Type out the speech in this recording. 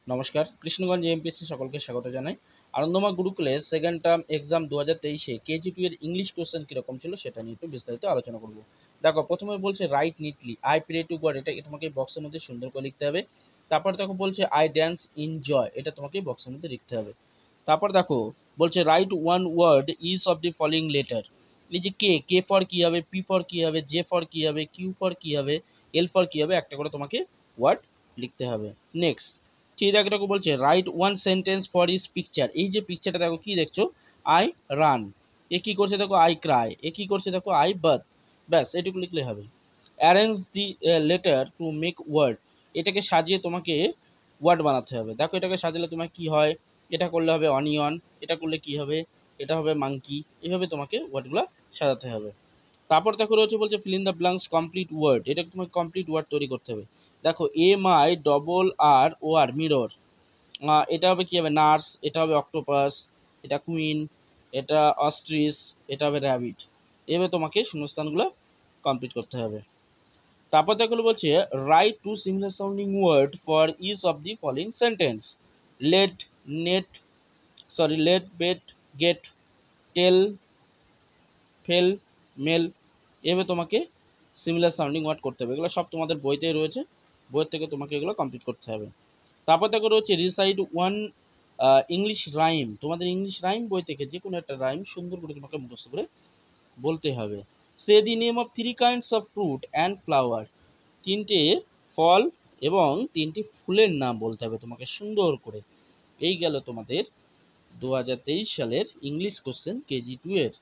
নমস্কার, কৃষ্ণগঞ্জ এমপিএসসি সকলকে স্বাগত জানাই। আনন্দমা গুরুকুলে সেকেন্ড টার্ম এক্সাম 2023-এ কেজি 2 এর ইংলিশ কোশ্চেন কিরকম ছিল সেটা নিয়ে একটু বিস্তারিত আলোচনা করব। দেখো, প্রথমে বলছে write neatly, I pray to God, এটা তোমাকে বক্সের মধ্যে সুন্দর করে লিখতে হবে। তারপর দেখো বলছে আই ড্যান্স ইন জয়, এটা তোমাকে বক্সের মধ্যে লিখতে হবে। তারপর দেখো বলছে write one word each of the following letter. এই যে কে ফর কি হবে, পি ফর কি হবে, জে ফর কি হবে, কিউ ফর কি হবে, এল ফর কি হবে, একটা করে তোমাকে ওয়ার্ড লিখতে হবে। নেক্সট ঠিক আছে, দেখো বলছে write one sentence for is picture. এই যে পিকচারটা দেখো, কি দেখছো? I run. এ কি করছে দেখো? I Cry. এ কি করছে দেখো? I birth. ব্যাস এটুকু লিখলে হবে। Arrange the letter to make word, এটাকে সাজিয়ে তোমাকে ওয়ার্ড বানাতে হবে। দেখো এটাকে সাজালে তোমার কি হয়? এটা করলে হবে অনিয়ন, এটা করলে কি হবে? এটা হবে মাঙ্কি। এইভাবে তোমাকে ওয়ার্ডগুলো সাজাতে হবে। তারপর দেখো রয়েছে বলছে fill in the blanks complete word, এটা তোমাকে কমপ্লিট ওয়ার্ড তৈরি করতে হবে। দেখো MIRROR মিরর, এটা হবে কি হবে? নার্স। এটা হবে অক্টোপাস। এটা কুইন। এটা অস্ট্রিচ। এটা হবে র্যাবিট। এভাবে তোমাকে শূন্যস্থানগুলো কমপ্লিট করতে হবে। তারপর দেখো বলছে write two similar sounding word for each of the following sentence. Let, net, let, bet, get, tell, fell, mail. এভাবে তোমাকে সিমিলার সাউন্ডিং ওয়ার্ড করতে হবে। এগুলো সব তোমাদের বইতেই রয়েছে, বইয়ের থেকে তোমাকে এগুলো কমপ্লিট করতে হবে। তারপর দেখো রয়েছে রিসাইড ওয়ান ইংলিশ রাইম। তোমাদের ইংলিশ রাইম বই থেকে যে কোনো একটা রাইম সুন্দর করে তোমাকে মুখস্থ করে বলতে হবে। Say the name of 3 kinds of fruit and flower, তিনটে ফল এবং তিনটি ফুলের নাম বলতে হবে তোমাকে সুন্দর করে। এই গেল তোমাদের 2023 সালের ইংলিশ কোশ্চেন কেজি 2 এর।